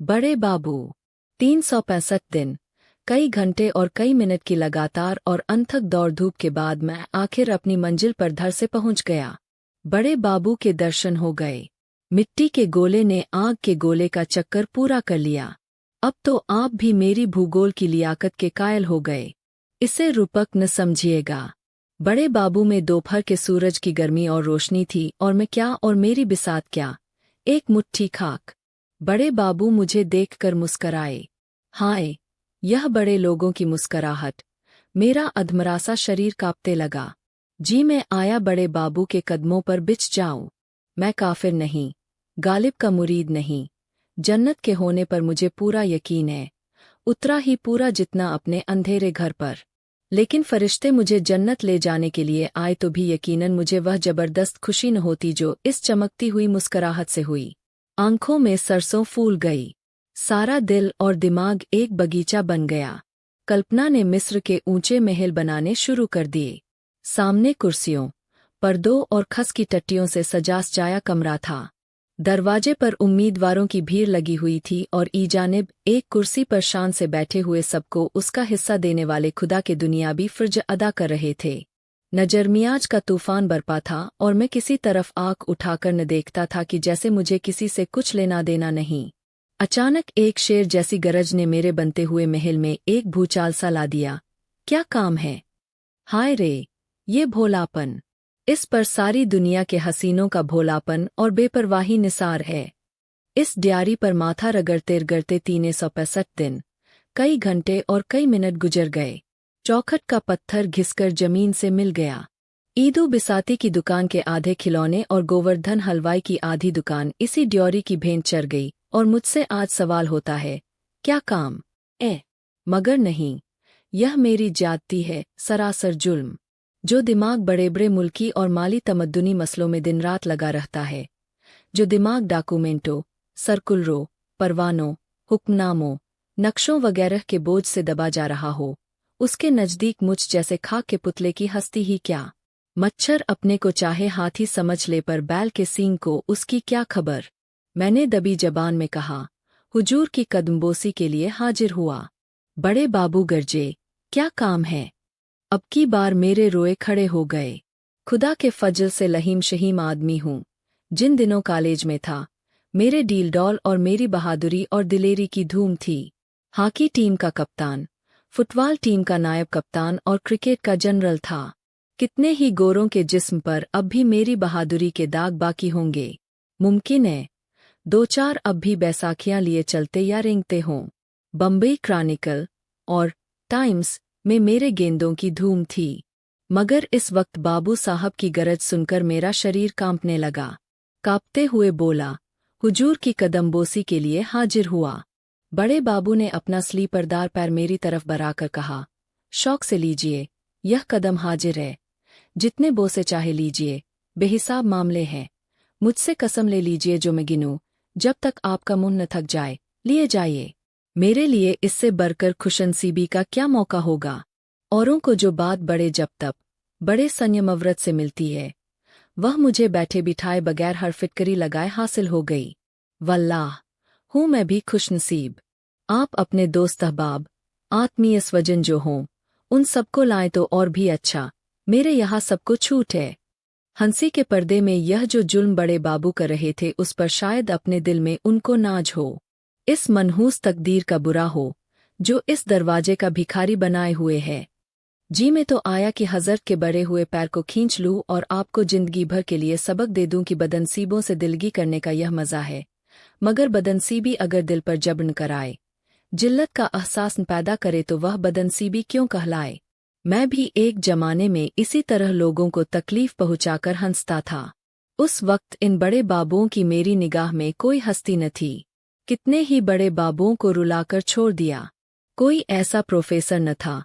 बड़े बाबू। 365 दिन, कई घंटे और कई मिनट की लगातार और अनथक दौड़ धूप के बाद मैं आखिर अपनी मंजिल पर धर से पहुंच गया। बड़े बाबू के दर्शन हो गए। मिट्टी के गोले ने आग के गोले का चक्कर पूरा कर लिया। अब तो आप भी मेरी भूगोल की लियाकत के कायल हो गए। इसे रूपक न समझिएगा। बड़े बाबू में दोपहर के सूरज की गर्मी और रोशनी थी और मैं क्या और मेरी बिसात क्या, एक मुट्ठी खाक। बड़े बाबू मुझे देखकर मुस्कराए। हाय, यह बड़े लोगों की मुस्कराहट। मेरा अधमरासा शरीर कांपते लगा। जी मैं आया बड़े बाबू के कदमों पर बिछ जाऊं। मैं काफिर नहीं, गालिब का मुरीद नहीं। जन्नत के होने पर मुझे पूरा यकीन है, उतना ही पूरा जितना अपने अंधेरे घर पर। लेकिन फरिश्ते मुझे जन्नत ले जाने के लिए आए तो भी यकीनन मुझे वह जबरदस्त खुशी न होती जो इस चमकती हुई मुस्कराहट से हुई। आंखों में सरसों फूल गई। सारा दिल और दिमाग एक बगीचा बन गया। कल्पना ने मिस्र के ऊंचे महल बनाने शुरू कर दिए। सामने कुर्सियों, पर्दों और खस की टट्टियों से सजा सजाया कमरा था। दरवाजे पर उम्मीदवारों की भीड़ लगी हुई थी और ईजानिब एक कुर्सी पर शान से बैठे हुए सबको उसका हिस्सा देने वाले खुदा के दुनियावी फर्ज अदा कर रहे थे। नजरमियाज का तूफान बरपा था और मैं किसी तरफ आंख उठाकर न देखता था कि जैसे मुझे किसी से कुछ लेना देना नहीं। अचानक एक शेर जैसी गरज ने मेरे बनते हुए महल में एक भूचाल सा ला दिया। क्या काम है? हाय रे, ये भोलापन! इस पर सारी दुनिया के हसीनों का भोलापन और बेपरवाही निसार है। इस डियारी पर माथा रगड़ते रगड़ते 365 दिन, कई घंटे और कई मिनट गुजर गए। चौखट का पत्थर घिसकर जमीन से मिल गया। ईदू बिसाती की दुकान के आधे खिलौने और गोवर्धन हलवाई की आधी दुकान इसी ड्योरी की भेंट चढ़ गई और मुझसे आज सवाल होता है, क्या काम? मगर नहीं, यह मेरी ज्यादती है, सरासर जुल्म। जो दिमाग बड़े बड़े मुल्की और माली तमद्दुनी मसलों में दिन रात लगा रहता है, जो दिमाग डॉक्यूमेंटों, सर्कुलरों, परवानों, हुक्मनामों, नक्शों वगैरह के बोझ से दबा जा रहा हो, उसके नज़दीक मुझ जैसे खाक के पुतले की हस्ती ही क्या। मच्छर अपने को चाहे हाथी समझ ले पर बैल के सींग को उसकी क्या खबर। मैंने दबी जबान में कहा, हुजूर की कदमबोसी के लिए हाजिर हुआ। बड़े बाबू गरजे, क्या काम है? अब की बार मेरे रोए खड़े हो गए। खुदा के फजल से लहीम शहीम आदमी हूँ। जिन दिनों कॉलेज में था, मेरे डील डॉल और मेरी बहादुरी और दिलेरी की धूम थी। हॉकी टीम का कप्तान, फुटबॉल टीम का नायब कप्तान और क्रिकेट का जनरल था। कितने ही गोरों के जिस्म पर अब भी मेरी बहादुरी के दाग बाकी होंगे। मुमकिन है, 2-4 अब भी बैसाखियां लिए चलते या रेंगते हों। बम्बई क्रॉनिकल और टाइम्स में मेरे गेंदों की धूम थी। मगर इस वक्त बाबू साहब की गरज सुनकर मेरा शरीर कांपने लगा। कांपते हुए बोला, हुजूर की कदमबोसी के लिए हाजिर हुआ। बड़े बाबू ने अपना स्लीपरदार पैर मेरी तरफ बढ़ाकर कहा, शौक से लीजिए, यह कदम हाजिर है। जितने बोसे चाहे लीजिए, बेहिसाब मामले हैं। मुझसे कसम ले लीजिए जो मैं गिनूं, जब तक आपका मुंह न थक जाए, लिए जाइए। मेरे लिए इससे बढ़कर खुशनसीबी का क्या मौका होगा। औरों को जो बात बड़े जब तब, बड़े संयमव्रत से मिलती है, वह मुझे बैठे बिठाए बगैर हर फिटकरी लगाए हासिल हो गई। वल्लाह, हूँ मैं भी खुशनसीब। आप अपने दोस्त अहबाब, आत्मीय स्वजन जो हों, उन सबको लाएं तो और भी अच्छा। मेरे यहाँ सबको छूट है। हंसी के पर्दे में यह जो जुल्म बड़े बाबू कर रहे थे उस पर शायद अपने दिल में उनको नाज हो। इस मनहूस तकदीर का बुरा हो, जो इस दरवाजे का भिखारी बनाए हुए है। जी मैं तो आया कि हज़रत के बड़े हुए पैर को खींच लूं और आपको जिंदगी भर के लिए सबक दे दूं कि बदनसीबों से दिलगी करने का यह मज़ा है। मगर बदनसीबी अगर दिल पर जब्र कराए, जिल्लत का एहसास पैदा करे तो वह बदनसीबी क्यों कहलाए। मैं भी एक जमाने में इसी तरह लोगों को तकलीफ पहुंचाकर हंसता था। उस वक्त इन बड़े बाबुओं की मेरी निगाह में कोई हस्ती न थी। कितने ही बड़े बाबुओं को रुलाकर छोड़ दिया। कोई ऐसा प्रोफेसर न था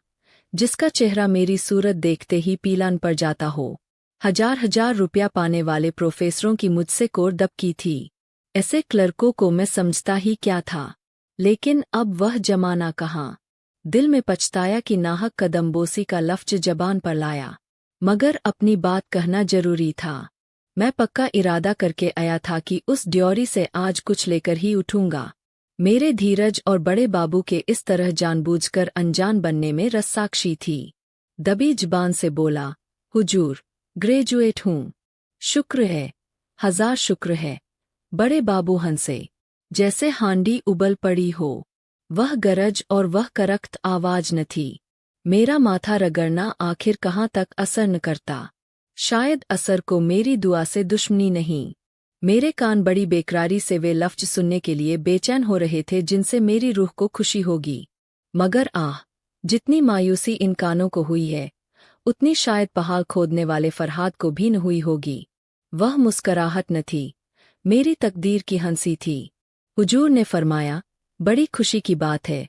जिसका चेहरा मेरी सूरत देखते ही पीलान पड़ जाता हो। हजार रुपया पाने वाले प्रोफेसरों की मुझसे कोर दबकी थी। ऐसे क्लर्कों को मैं समझता ही क्या था। लेकिन अब वह जमाना कहाँ। दिल में पछताया कि नाहक कदमबोसी का लफ्ज जबान पर लाया। मगर अपनी बात कहना जरूरी था। मैं पक्का इरादा करके आया था कि उस ड्योरी से आज कुछ लेकर ही उठूंगा। मेरे धीरज और बड़े बाबू के इस तरह जानबूझकर अनजान बनने में रस्साक्षी थी। दबी जुबान से बोला, हुजूर, ग्रेजुएट हूँ। शुक्र है, हजार शुक्र है। बड़े बाबू हंसे, जैसे हांडी उबल पड़ी हो। वह गरज और वह करख्त आवाज न थी। मेरा माथा रगड़ना आखिर कहाँ तक असर न करता। शायद असर को मेरी दुआ से दुश्मनी नहीं। मेरे कान बड़ी बेकरारी से वे लफ्ज सुनने के लिए बेचैन हो रहे थे जिनसे मेरी रूह को खुशी होगी। मगर जितनी मायूसी इन कानों को हुई है, उतनी शायद पहाड़ खोदने वाले फरहाद को भी न हुई होगी। वह मुस्कराहट न थी, मेरी तकदीर की हंसी थी। हुजूर ने फरमाया, बड़ी खुशी की बात है।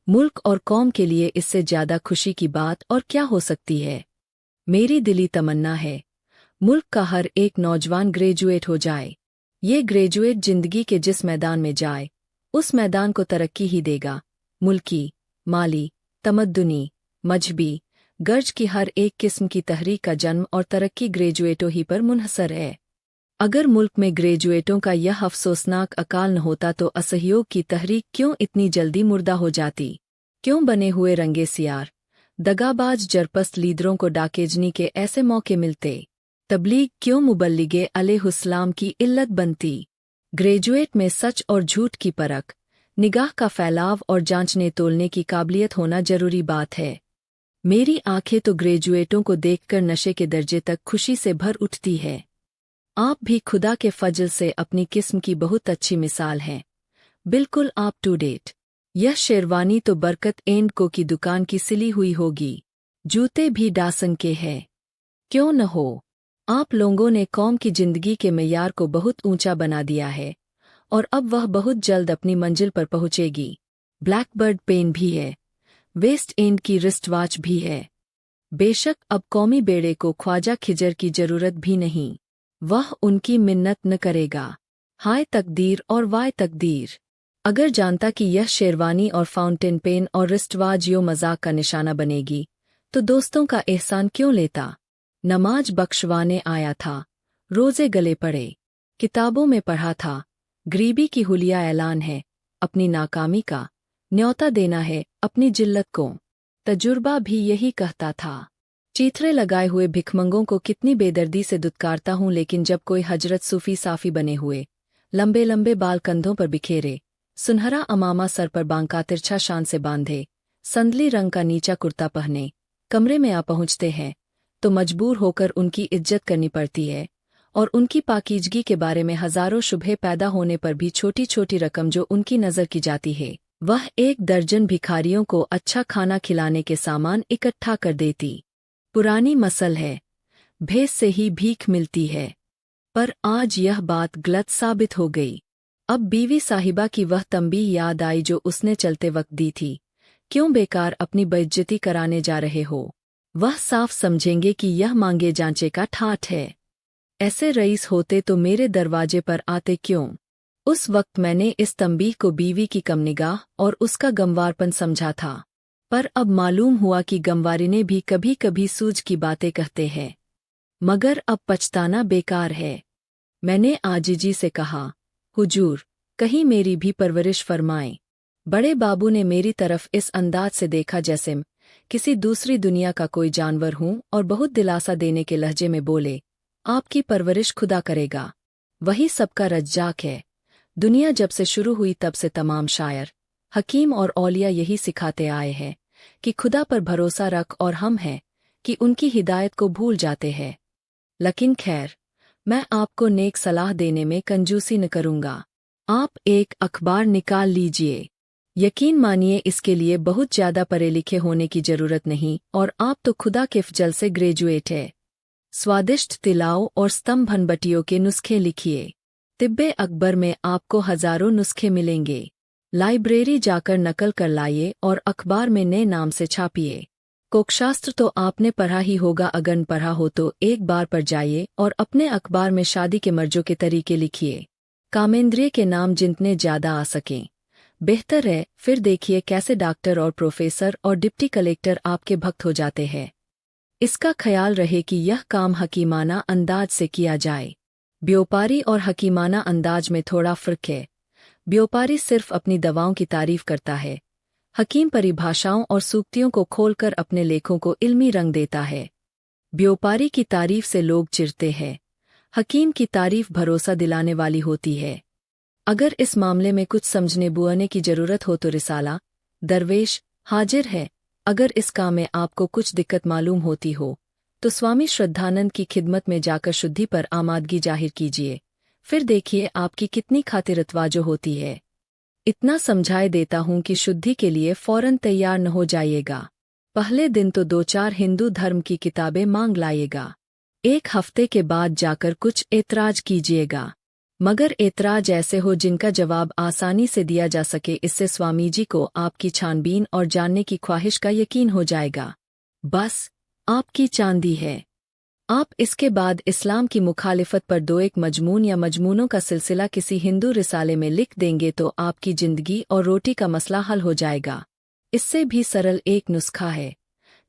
मुल्क और कौम के लिए इससे ज्यादा खुशी की बात और क्या हो सकती है। मेरी दिली तमन्ना है, मुल्क का हर एक नौजवान ग्रेजुएट हो जाए। ये ग्रेजुएट जिंदगी के जिस मैदान में जाए, उस मैदान को तरक्की ही देगा। मुल्की, माली, तमद्दुनी, मजहबी गर्ज की हर एक किस्म की तहरीक का जन्म और तरक्की ग्रेजुएटों ही पर मुनहसर है। अगर मुल्क में ग्रेजुएटों का यह अफसोसनाक अकाल न होता तो असहयोग की तहरीक क्यों इतनी जल्दी मुर्दा हो जाती। क्यों बने हुए रंगे सियार, दगाबाज जरपस्त लीडरों को डाकेजनी के ऐसे मौके मिलते। तबलीग क्यों मुबल्लिगे अलैहिस्सलाम की इल्लत बनती। ग्रेजुएट में सच और झूठ की परख, निगाह का फैलाव और जांचने तोलने की काबिलियत होना जरूरी बात है। मेरी आंखें तो ग्रेजुएटों को देखकर नशे के दर्जे तक खुशी से भर उठती है। आप भी खुदा के फजल से अपनी किस्म की बहुत अच्छी मिसाल हैं। बिल्कुल अप टू डेट। यह शेरवानी तो बरकत एंड को की दुकान की सिली हुई होगी। जूते भी डासन के हैं। क्यों न हो। आप लोगों ने कौम की जिंदगी के मेयार को बहुत ऊंचा बना दिया है और अब वह बहुत जल्द अपनी मंजिल पर पहुंचेगी। ब्लैकबर्ड पेन भी है, वेस्ट एंड की रिस्ट वॉच भी है। बेशक अब कौमी बेड़े को ख्वाजा खिजर की जरूरत भी नहीं। वह उनकी मिन्नत न करेगा। हाय तकदीर और वाय तकदीर। अगर जानता कि यह शेरवानी और फाउंटेन पेन और रिस्टवाज यो मजाक का निशाना बनेगी, तो दोस्तों का एहसान क्यों लेता। नमाज बख्शवाने आया था, रोजे गले पड़े, किताबों में पढ़ा था, गरीबी की हुलिया ऐलान है, अपनी नाकामी का न्योता देना है अपनी जिल्लत को। तजुर्बा भी यही कहता था। चीथरे लगाए हुए भिखमंगों को कितनी बेदर्दी से दुत्कारता हूँ, लेकिन जब कोई हजरत सूफी साफी बने हुए, लंबे लंबे बाल कंधों पर बिखेरे, सुनहरा अमामा सर पर बांका तिरछा शान से बांधे, संदली रंग का नीचा कुर्ता पहने, कमरे में आ पहुँचते हैं, तो मजबूर होकर उनकी इज्जत करनी पड़ती है। और उनकी पाकीजगी के बारे में हजारों शुबहे पैदा होने पर भी छोटी छोटी रकम जो उनकी नजर की जाती है, वह 1 दर्जन भिखारियों को अच्छा खाना खिलाने के सामान इकट्ठा कर देती। पुरानी मसल है, भेस से ही भीख मिलती है। पर आज यह बात गलत साबित हो गई। अब बीवी साहिबा की वह तंबीह याद आई जो उसने चलते वक्त दी थी। क्यों बेकार अपनी बेइज्जती कराने जा रहे हो। वह साफ समझेंगे कि यह मांगे जांचे का ठाठ है। ऐसे रईस होते तो मेरे दरवाजे पर आते क्यों। उस वक्त मैंने इस तंबीह को बीवी की कम निगाह और उसका गमवारपन समझा था। पर अब मालूम हुआ कि गमवारिने भी कभी कभी सूझ की बातें कहते हैं। मगर अब पछताना बेकार है। मैंने आजिजी से कहा, हुजूर, कहीं मेरी भी परवरिश फरमाएं। बड़े बाबू ने मेरी तरफ इस अंदाज से देखा जैसे किसी दूसरी दुनिया का कोई जानवर हूं और बहुत दिलासा देने के लहजे में बोले, आपकी परवरिश खुदा करेगा। वही सबका रज्जाक है। दुनिया जब से शुरू हुई तब से तमाम शायर, हकीम और औलिया यही सिखाते आए हैं कि खुदा पर भरोसा रख, और हम हैं कि उनकी हिदायत को भूल जाते हैं। लेकिन खैर, मैं आपको नेक सलाह देने में कंजूसी न करूंगा। आप एक अखबार निकाल लीजिए। यकीन मानिए इसके लिए बहुत ज्यादा पढ़े लिखे होने की जरूरत नहीं, और आप तो खुदा के फजल से ग्रेजुएट है। स्वादिष्ट तिलाओ और स्तंभनबटियों के नुस्खे लिखिए। तिब्बे अकबर में आपको हजारों नुस्खे मिलेंगे। लाइब्रेरी जाकर नकल कर लाइए और अखबार में नए नाम से छापिए। कोकशास्त्र तो आपने पढ़ा ही होगा, अगर न पढ़ा हो तो एक बार पढ़ जाइए और अपने अखबार में शादी के मर्जों के तरीके लिखिए। कामेंद्रिय के नाम जितने ज्यादा आ सकें बेहतर है। फिर देखिए कैसे डॉक्टर और प्रोफेसर और डिप्टी कलेक्टर आपके भक्त हो जाते हैं। इसका ख्याल रहे कि यह काम हकीमाना अंदाज से किया जाए। व्यापारी और हकीमाना अंदाज में थोड़ा फर्क है। व्यापारी सिर्फ अपनी दवाओं की तारीफ करता है। हकीम परिभाषाओं और सूक्तियों को खोलकर अपने लेखों को इल्मी रंग देता है। व्यापारी की तारीफ से लोग चिढ़ते हैं। हकीम की तारीफ भरोसा दिलाने वाली होती है। अगर इस मामले में कुछ समझने बुआने की जरूरत हो तो रिसाला दरवेश हाजिर है। अगर इस काम में आपको कुछ दिक्कत मालूम होती हो तो स्वामी श्रद्धानंद की खिदमत में जाकर शुद्धि पर आमादगी जाहिर कीजिए, फिर देखिए आपकी कितनी खातिरतवाजो होती है। इतना समझाए देता हूं कि शुद्धि के लिए फौरन तैयार न हो जाइएगा। पहले दिन तो 2-4 हिंदू धर्म की किताबें मांग लाइएगा। 1 हफ्ते के बाद जाकर कुछ ऐतराज कीजिएगा, मगर ऐतराज ऐसे हो जिनका जवाब आसानी से दिया जा सके। इससे स्वामी जी को आपकी छानबीन और जानने की ख्वाहिश का यकीन हो जाएगा। बस आपकी चांदी है। आप इसके बाद इस्लाम की मुखालिफत पर 2-1 मजमून या मजमूनों का सिलसिला किसी हिंदू रिसाले में लिख देंगे तो आपकी जिंदगी और रोटी का मसला हल हो जाएगा। इससे भी सरल एक नुस्खा है।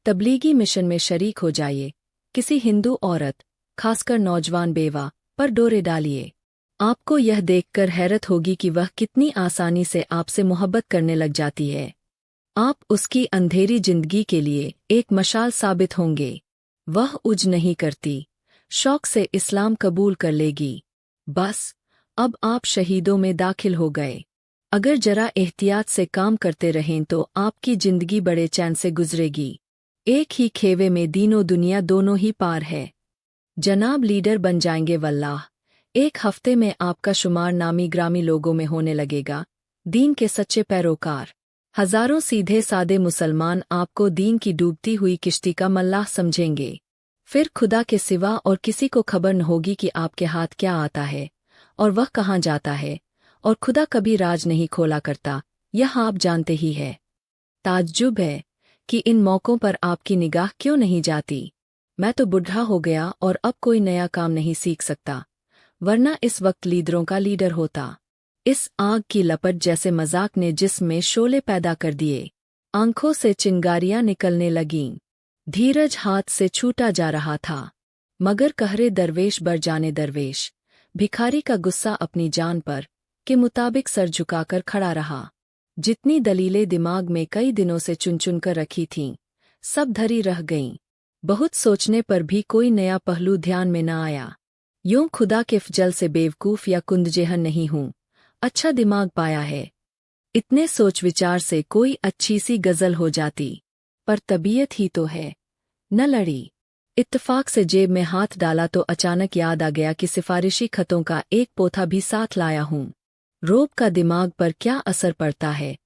तबलीगी मिशन में शरीक हो जाइए। किसी हिंदू औरत, खासकर नौजवान बेवा, पर डोरे डालिए। आपको यह देखकर हैरत होगी कि वह कितनी आसानी से आपसे मोहब्बत करने लग जाती है। आप उसकी अंधेरी जिंदगी के लिए एक मशाल साबित होंगे। वह उज नहीं करती, शौक से इस्लाम कबूल कर लेगी। बस अब आप शहीदों में दाखिल हो गए। अगर जरा एहतियात से काम करते रहें तो आपकी जिंदगी बड़े चैन से गुजरेगी। एक ही खेवे में दीनों दुनिया दोनों ही पार है। जनाब लीडर बन जाएंगे वल्लाह। 1 हफ्ते में आपका शुमार नामी ग्रामी लोगों में होने लगेगा। दीन के सच्चे पैरोकार, हजारों सीधे सादे मुसलमान आपको दीन की डूबती हुई किश्ती का मल्लाह समझेंगे। फिर खुदा के सिवा और किसी को खबर न होगी कि आपके हाथ क्या आता है और वह कहाँ जाता है, और खुदा कभी राज नहीं खोला करता, यह आप जानते ही है। ताज्जुब है कि इन मौकों पर आपकी निगाह क्यों नहीं जाती। मैं तो बुढ़ा हो गया और अब कोई नया काम नहीं सीख सकता, वरना इस वक्त लीडरों का लीडर होता। इस आग की लपट जैसे मजाक ने जिस्म में शोले पैदा कर दिए। आंखों से चिंगारियां निकलने लगीं। धीरज हाथ से छूटा जा रहा था। मगर कहरे दरवेश बर जाने दरवेश, भिखारी का गुस्सा अपनी जान पर के मुताबिक सर झुकाकर खड़ा रहा। जितनी दलीलें दिमाग में कई दिनों से चुन चुन कर रखी थीं, सब धरी रह गईं। बहुत सोचने पर भी कोई नया पहलू ध्यान में न आया। यूं खुदा के फजल से बेवकूफ या कुंदजेहन नहीं हूं, अच्छा दिमाग पाया है। इतने सोच विचार से कोई अच्छी सी गजल हो जाती, पर तबीयत ही तो है, न लड़ी। इत्तफाक से जेब में हाथ डाला तो अचानक याद आ गया कि सिफारिशी खतों का एक पोथा भी साथ लाया हूं। रोब का दिमाग पर क्या असर पड़ता है,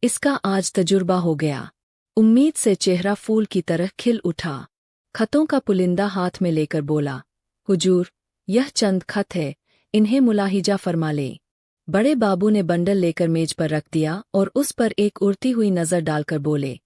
इसका आज तजुर्बा हो गया। उम्मीद से चेहरा फूल की तरह खिल उठा। खतों का पुलिंदा हाथ में लेकर बोला, हुजूर, यह चंद खत है, इन्हें मुलाहिजा फरमा लें। बड़े बाबू ने बंडल लेकर मेज पर रख दिया और उस पर एक उड़ती हुई नजर डालकर बोले,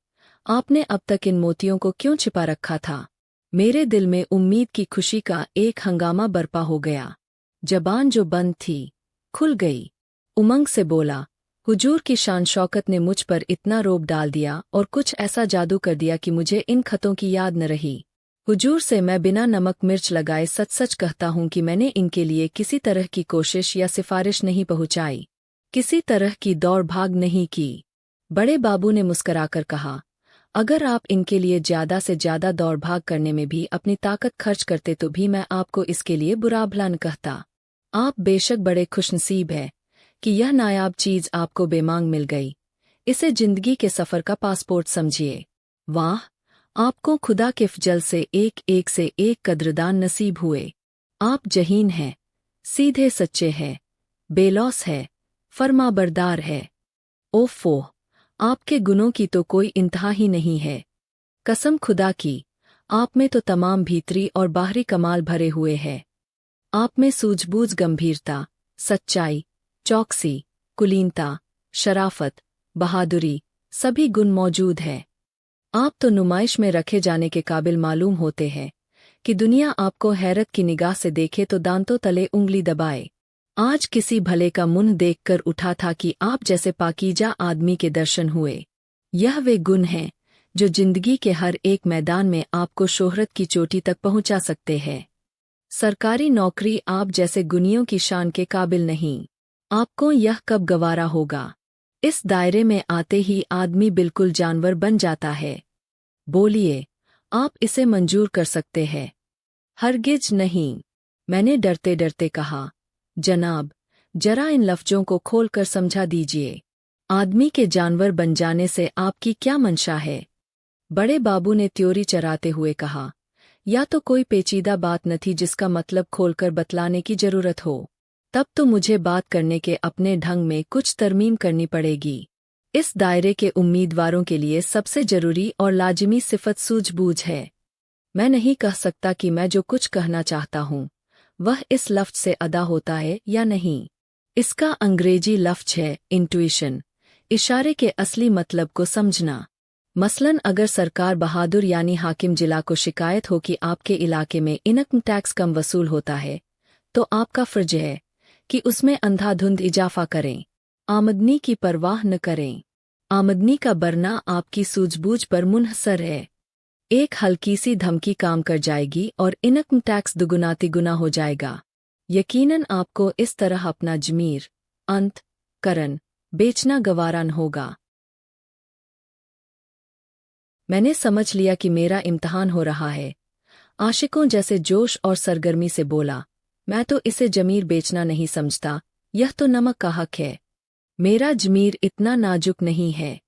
आपने अब तक इन मोतियों को क्यों छिपा रखा था? मेरे दिल में उम्मीद की खुशी का एक हंगामा बरपा हो गया। जबान जो बंद थी, खुल गई। उमंग से बोला, हुजूर की शान शौकत ने मुझ पर इतना रोब डाल दिया और कुछ ऐसा जादू कर दिया कि मुझे इन खतों की याद न रही। हुजूर से मैं बिना नमक मिर्च लगाए सच सच कहता हूं कि मैंने इनके लिए किसी तरह की कोशिश या सिफारिश नहीं पहुंचाई, किसी तरह की दौड़ भाग नहीं की। बड़े बाबू ने मुस्कराकर कहा, अगर आप इनके लिए ज्यादा से ज्यादा दौड़ भाग करने में भी अपनी ताकत खर्च करते तो भी मैं आपको इसके लिए बुरा भला न कहता। आप बेशक बड़े खुशनसीब हैं कि यह नायाब चीज आपको बेमांग मिल गई। इसे जिंदगी के सफर का पासपोर्ट समझिए। वाह, आपको खुदा के फजल से एक से एक कद्रदान नसीब हुए। आप जहीन हैं, सीधे सच्चे हैं, बेलौस है, फरमाबरदार है। ओफो, आपके गुनों की तो कोई इंतहा ही नहीं है। कसम खुदा की, आप में तो तमाम भीतरी और बाहरी कमाल भरे हुए हैं। आप में सूझबूझ, गंभीरता, सच्चाई, चौकसी, कुलीनता, शराफत, बहादुरी, सभी गुण मौजूद है। आप तो नुमाइश में रखे जाने के काबिल मालूम होते हैं कि दुनिया आपको हैरत की निगाह से देखे तो दांतों तले उंगली दबाए। आज किसी भले का मुंह देखकर उठा था कि आप जैसे पाकीजा आदमी के दर्शन हुए। यह वे गुण हैं जो जिंदगी के हर एक मैदान में आपको शोहरत की चोटी तक पहुंचा सकते हैं। सरकारी नौकरी आप जैसे गुनियों की शान के काबिल नहीं। आपको यह कब गवारा होगा? इस दायरे में आते ही आदमी बिल्कुल जानवर बन जाता है। बोलिए, आप इसे मंजूर कर सकते हैं। हरगिज नहीं, मैंने डरते डरते कहा। जनाब, जरा इन लफ्जों को खोलकर समझा दीजिए। आदमी के जानवर बन जाने से आपकी क्या मंशा है? बड़े बाबू ने त्योरी चराते हुए कहा। या तो कोई पेचीदा बात न थी जिसका मतलब खोलकर बतलाने की जरूरत हो। तब तो मुझे बात करने के अपने ढंग में कुछ तरमीम करनी पड़ेगी। इस दायरे के उम्मीदवारों के लिए सबसे जरूरी और लाजिमी सिफत सूझबूझ है। मैं नहीं कह सकता कि मैं जो कुछ कहना चाहता हूँ वह इस लफ्ज से अदा होता है या नहीं। इसका अंग्रेजी लफ्ज है इंट्यूशन, इशारे के असली मतलब को समझना। मसलन अगर सरकार बहादुर यानी हाकिम जिला को शिकायत हो कि आपके इलाके में इनकम टैक्स कम वसूल होता है, तो आपका फर्ज है कि उसमें अंधाधुंध इजाफा करें, आमदनी की परवाह न करें। आमदनी का बढ़ना आपकी सूझबूझ पर मुनहसर है। एक हल्की सी धमकी काम कर जाएगी और इनकम टैक्स दुगुना तिगुना हो जाएगा। यकीनन आपको इस तरह अपना जमीर अंत करन बेचना गवारा न होगा। मैंने समझ लिया कि मेरा इम्तहान हो रहा है। आशिकों जैसे जोश और सरगर्मी से बोला, मैं तो इसे जमीर बेचना नहीं समझता, यह तो नमक का हक है। मेरा जमीर इतना नाजुक नहीं है।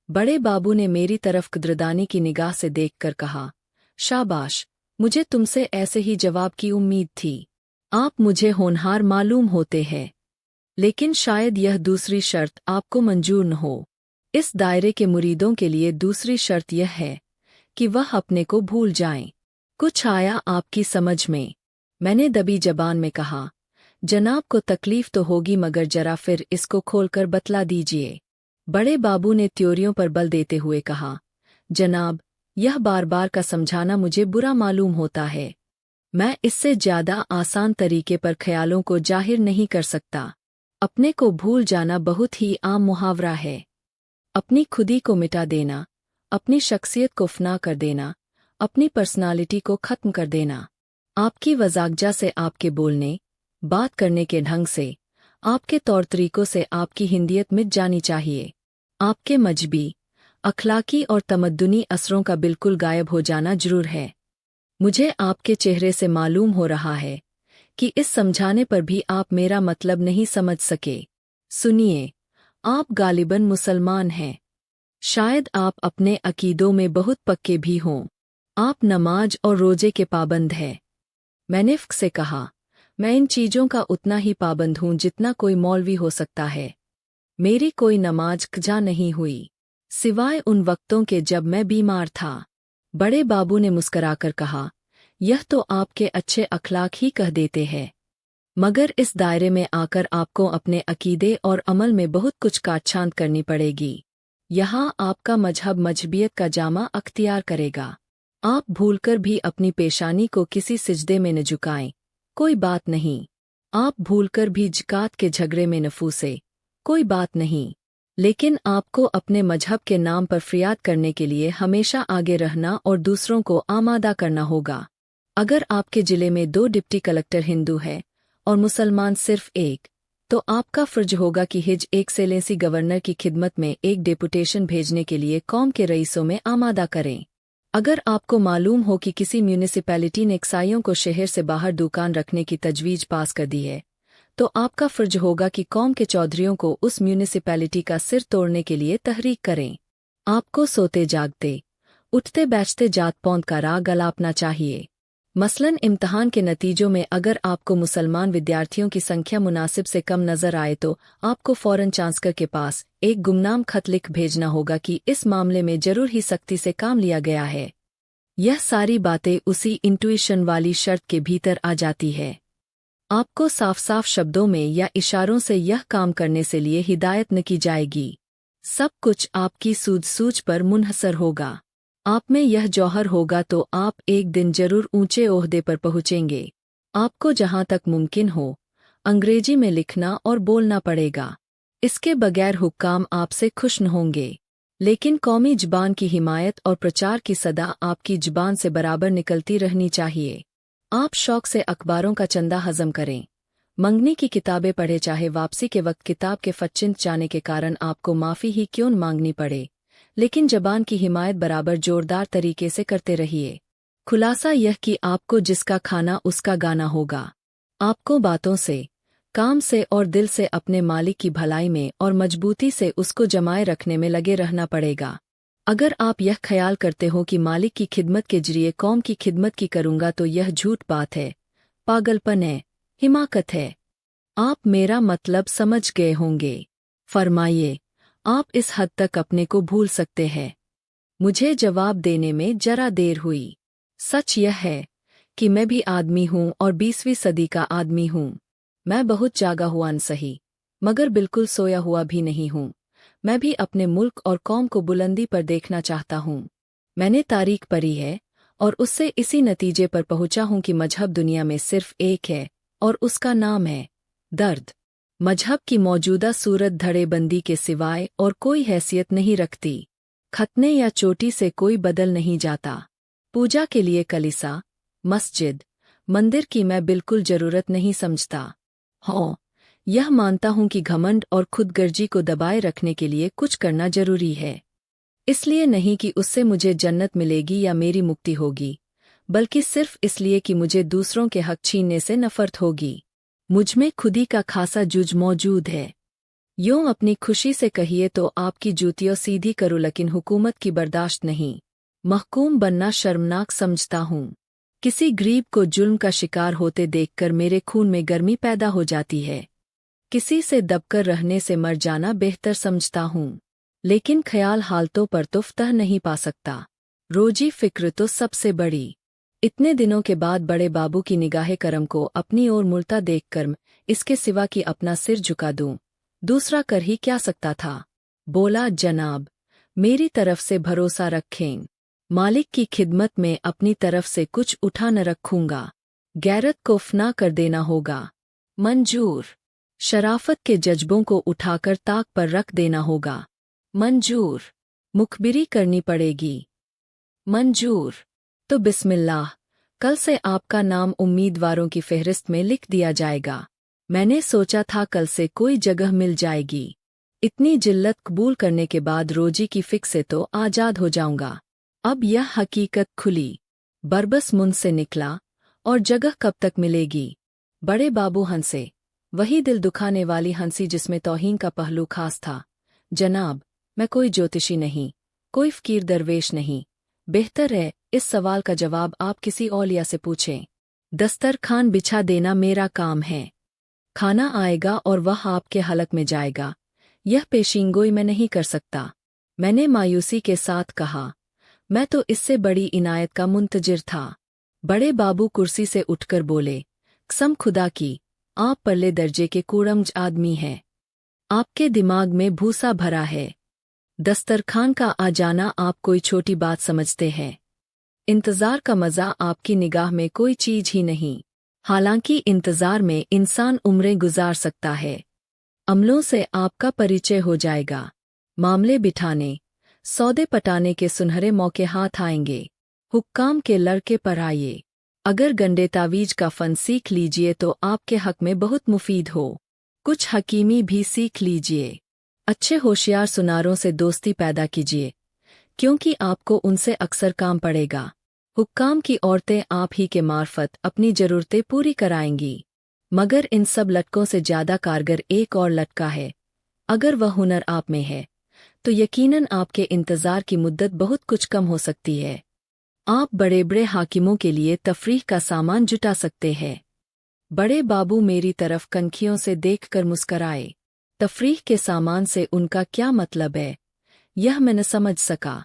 बड़े बाबू ने मेरी तरफ कदरदानी की निगाह से देखकर कहा, शाबाश, मुझे तुमसे ऐसे ही जवाब की उम्मीद थी। आप मुझे होनहार मालूम होते हैं। लेकिन शायद यह दूसरी शर्त आपको मंजूर न हो। इस दायरे के मुरीदों के लिए दूसरी शर्त यह है कि वह अपने को भूल जाएं। कुछ आया आपकी समझ में? मैंने दबी जबान में कहा। जनाब को तकलीफ तो होगी, मगर जरा फिर इसको खोलकर बतला दीजिए। बड़े बाबू ने त्योरियों पर बल देते हुए कहा, जनाब, यह बार बार का समझाना मुझे बुरा मालूम होता है। मैं इससे ज्यादा आसान तरीके पर ख्यालों को जाहिर नहीं कर सकता। अपने को भूल जाना बहुत ही आम मुहावरा है। अपनी खुदी को मिटा देना, अपनी शख्सियत को फना कर देना, अपनी पर्सनालिटी को खत्म कर देना। आपकी वजाकजा से, आपके बोलने बात करने के ढंग से, आपके तौर तरीकों से आपकी हिंदियत मिट जानी चाहिए। आपके मजहबी, अखलाकी और तमद्दुनी असरों का बिल्कुल गायब हो जाना जरूर है। मुझे आपके चेहरे से मालूम हो रहा है कि इस समझाने पर भी आप मेरा मतलब नहीं समझ सके। सुनिए, आप गालिबन मुसलमान हैं। शायद आप अपने अकीदों में बहुत पक्के भी हों। आप नमाज और रोजे के पाबंद हैं। मैंने फ़िक़्ह से कहा, मैं इन चीज़ों का उतना ही पाबंद हूँ जितना कोई मौलवी हो सकता है। मेरी कोई नमाज कज़ा नहीं हुई, सिवाय उन वक्तों के जब मैं बीमार था। बड़े बाबू ने मुस्कराकर कहा, यह तो आपके अच्छे अखलाक ही कह देते हैं, मगर इस दायरे में आकर आपको अपने अकीदे और अमल में बहुत कुछ काटछांट करनी पड़ेगी। यहाँ आपका मजहब मजहबियत का जामा अख्तियार करेगा। आप भूलकर भी अपनी पेशानी को किसी सिजदे में न झुकाएं, कोई बात नहीं। आप भूलकर भी ज़कात के झगड़े में न फूसे, कोई बात नहीं। लेकिन आपको अपने मजहब के नाम पर फरियाद करने के लिए हमेशा आगे रहना और दूसरों को आमादा करना होगा। अगर आपके जिले में 2 डिप्टी कलेक्टर हिंदू हैं और मुसलमान सिर्फ एक, तो आपका फर्ज होगा कि हिज एक्सेलेंसी गवर्नर की खिदमत में एक डेपुटेशन भेजने के लिए कौम के रईसों में आमादा करें। अगर आपको मालूम हो कि किसी म्यूनिसिपैलिटी ने ईसाइयों को शहर से बाहर दुकान रखने की तजवीज पास कर दी है, तो आपका फर्ज होगा कि कौम के चौधरियों को उस म्यूनिसिपैलिटी का सिर तोड़ने के लिए तहरीक करें। आपको सोते जागते, उठते बैठते जात पौंध का राग अलापना चाहिए। मसलन इम्तहान के नतीजों में अगर आपको मुसलमान विद्यार्थियों की संख्या मुनासिब से कम नजर आए, तो आपको फौरन चांसलर के पास एक गुमनाम खत लिख भेजना होगा कि इस मामले में जरूर ही सख्ती से काम लिया गया है। यह सारी बातें उसी इंट्यूशन वाली शर्त के भीतर आ जाती है। आपको साफ साफ शब्दों में या इशारों से यह काम करने से लिए हिदायत न की जाएगी। सब कुछ आपकी सूझ पर मुनहसर होगा। आप में यह जौहर होगा तो आप एक दिन जरूर ऊंचे ओहदे पर पहुंचेंगे। आपको जहां तक मुमकिन हो अंग्रेजी में लिखना और बोलना पड़ेगा। इसके बगैर हुक्काम आपसे खुश न होंगे। लेकिन कौमी ज़बान की हिमायत और प्रचार की सदा आपकी ज़बान से बराबर निकलती रहनी चाहिए। आप शौक से अखबारों का चंदा हज़म करें, मंगनी की किताबें पढ़े, चाहे वापसी के वक्त किताब के फच्चिंत जाने के कारण आपको माफ़ी ही क्यों न मांगनी पड़े, लेकिन जबान की हिमायत बराबर जोरदार तरीके से करते रहिए। खुलासा यह कि आपको जिसका खाना उसका गाना होगा। आपको बातों से, काम से और दिल से अपने मालिक की भलाई में और मजबूती से उसको जमाए रखने में लगे रहना पड़ेगा। अगर आप यह ख्याल करते हो कि मालिक की खिदमत के जरिए कौम की खिदमत की करूंगा, तो यह झूठ बात है, पागलपन है, हिमाकत है। आप मेरा मतलब समझ गए होंगे। फरमाइए, आप इस हद तक अपने को भूल सकते हैं? मुझे जवाब देने में जरा देर हुई। सच यह है कि मैं भी आदमी हूँ और 20वीं सदी का आदमी हूँ। मैं बहुत जागा हुआ न सही, मगर बिल्कुल सोया हुआ भी नहीं हूँ। मैं भी अपने मुल्क और कौम को बुलंदी पर देखना चाहता हूँ। मैंने तारीख पढ़ी है और उससे इसी नतीजे पर पहुंचा हूँ कि मजहब दुनिया में सिर्फ एक है और उसका नाम है दर्द। मजहब की मौजूदा सूरत धड़ेबंदी के सिवाय और कोई हैसियत नहीं रखती। खतने या चोटी से कोई बदल नहीं जाता। पूजा के लिए कलीसा, मस्जिद, मंदिर की मैं बिल्कुल जरूरत नहीं समझता। हाँ, यह मानता हूँ कि घमंड और खुदगर्जी को दबाए रखने के लिए कुछ करना जरूरी है। इसलिए नहीं कि उससे मुझे जन्नत मिलेगी या मेरी मुक्ति होगी, बल्कि सिर्फ इसलिए कि मुझे दूसरों के हक छीनने से नफरत होगी। मुझमें खुदी का खासा जुज मौजूद है। यूं अपनी खुशी से कहिए तो आपकी जूतियों सीधी करूं, लेकिन हुकूमत की बर्दाश्त नहीं। महकूम बनना शर्मनाक समझता हूँ। किसी गरीब को जुल्म का शिकार होते देखकर मेरे खून में गर्मी पैदा हो जाती है। किसी से दबकर रहने से मर जाना बेहतर समझता हूँ, लेकिन ख्याल हालतों पर तो फतह नहीं पा सकता। रोजी फिक्र तो सबसे बड़ी। इतने दिनों के बाद बड़े बाबू की निगाहे करम को अपनी ओर मुड़ता देखकर मैं इसके सिवा कि अपना सिर झुका दूं, दूसरा कर ही क्या सकता था। बोला, जनाब, मेरी तरफ से भरोसा रखें। मालिक की खिदमत में अपनी तरफ से कुछ उठा न रखूंगा। गैरत को फना कर देना होगा। मंजूर। शराफत के जज्बों को उठाकर ताक पर रख देना होगा। मंजूर। मुखबिरी करनी पड़ेगी। मंजूर। तो बिस्मिल्लाह, कल से आपका नाम उम्मीदवारों की फहरिस्त में लिख दिया जाएगा। मैंने सोचा था कल से कोई जगह मिल जाएगी। इतनी जिल्लत कबूल करने के बाद रोजी की फिक्र से तो आजाद हो जाऊंगा। अब यह हकीकत खुली। बरबस मुंह से निकला, और जगह कब तक मिलेगी? बड़े बाबू हंसे, वही दिल दुखाने वाली हंसी जिसमें तौहीन का पहलू खास था। जनाब, मैं कोई ज्योतिषी नहीं, कोई फकीर दरवेश नहीं। बेहतर है इस सवाल का जवाब आप किसी औलिया से पूछें। दस्तरखान बिछा देना मेरा काम है। खाना आएगा और वह आपके हलक में जाएगा, यह पेशीनगोई मैं नहीं कर सकता। मैंने मायूसी के साथ कहा, मैं तो इससे बड़ी इनायत का मुंतजिर था। बड़े बाबू कुर्सी से उठकर बोले, कसम खुदा की, आप परले दर्जे के कूड़मज आदमी हैं। आपके दिमाग में भूसा भरा है। दस्तरखान का आ जाना आप कोई छोटी बात समझते हैं। इंतजार का मज़ा आपकी निगाह में कोई चीज ही नहीं। हालांकि इंतजार में इंसान उम्रें गुजार सकता है। अमलों से आपका परिचय हो जाएगा। मामले बिठाने, सौदे पटाने के सुनहरे मौके हाथ आएंगे। हुक्काम के लड़के पर आइए। अगर गंडे तावीज का फन सीख लीजिए तो आपके हक में बहुत मुफीद हो। कुछ हकीमी भी सीख लीजिए। अच्छे होशियार सुनारों से दोस्ती पैदा कीजिए, क्योंकि आपको उनसे अक्सर काम पड़ेगा। हुक्काम की औरतें आप ही के मार्फत अपनी ज़रूरतें पूरी कराएंगी। मगर इन सब लटकों से ज़्यादा कारगर एक और लटका है। अगर वह हुनर आप में है, तो यकीनन आपके इंतज़ार की मुद्दत बहुत कुछ कम हो सकती है। आप बड़े बड़े हाकिमों के लिए तफरीह का सामान जुटा सकते हैं। बड़े बाबू मेरी तरफ कनखियों से देखकर मुस्कराए। तफरीह के सामान से उनका क्या मतलब है, यह मैं न समझ सका,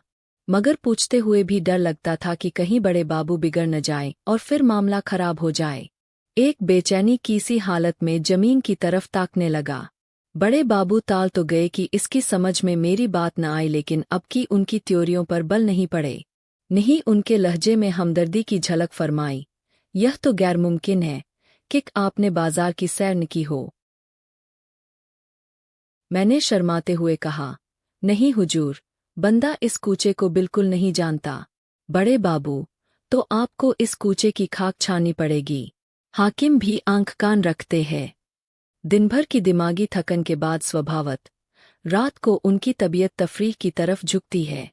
मगर पूछते हुए भी डर लगता था कि कहीं बड़े बाबू बिगड़ न जाए और फिर मामला खराब हो जाए। एक बेचैनी की सी हालत में जमीन की तरफ ताकने लगा। बड़े बाबू ताल तो गए कि इसकी समझ में मेरी बात न आई, लेकिन अब की उनकी त्योरियों पर बल नहीं पड़े। नहीं, उनके लहजे में हमदर्दी की झलक फरमाई, यह तो गैर मुमकिन है कि आपने बाजार की सैर न की हो। मैंने शर्माते हुए कहा, नहीं हुजूर, बंदा इस कूचे को बिल्कुल नहीं जानता। बड़े बाबू, तो आपको इस कूचे की खाक छानी पड़ेगी। हाकिम भी आंख कान रखते हैं। दिन भर की दिमागी थकन के बाद स्वभावत रात को उनकी तबीयत तफरीह की तरफ झुकती है।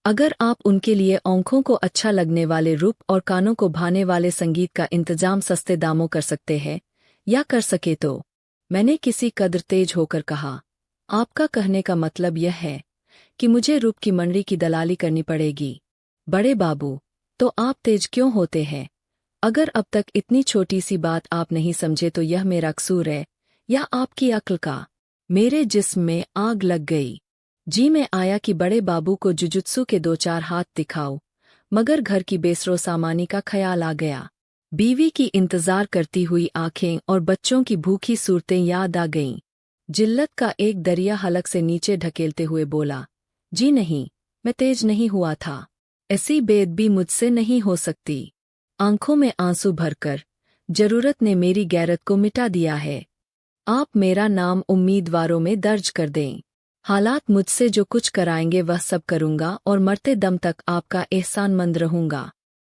अगर आप उनके लिए आंखों को अच्छा लगने वाले रूप और कानों को भाने वाले संगीत का इंतजाम सस्ते दामों कर सकते हैं या कर सके तो। मैंने किसी कदर तेज होकर कहा, आपका कहने का मतलब यह है कि मुझे रूप की मंडली की दलाली करनी पड़ेगी। बड़े बाबू, तो आप तेज क्यों होते हैं? अगर अब तक इतनी छोटी सी बात आप नहीं समझे तो यह मेरा कसूर है या आपकी अक्ल का? मेरे जिस्म में आग लग गई। जी मैं आया कि बड़े बाबू को जुजुत्सु के 2-4 हाथ दिखाओ, मगर घर की बेसरो सामानी का ख्याल आ गया। बीवी की इंतजार करती हुई आंखें और बच्चों की भूखी सूरतें याद आ गईं। जिल्लत का एक दरिया हलक से नीचे ढकेलते हुए बोला, जी नहीं, मैं तेज नहीं हुआ था। ऐसी बेअदबी मुझसे नहीं हो सकती। आंखों में आंसू भरकर जरूरत ने मेरी गैरत को मिटा दिया है। आप मेरा नाम उम्मीदवारों में दर्ज कर दें। हालात मुझसे जो कुछ कराएंगे वह सब करूंगा और मरते दम तक आपका एहसानमंद रहूंगा।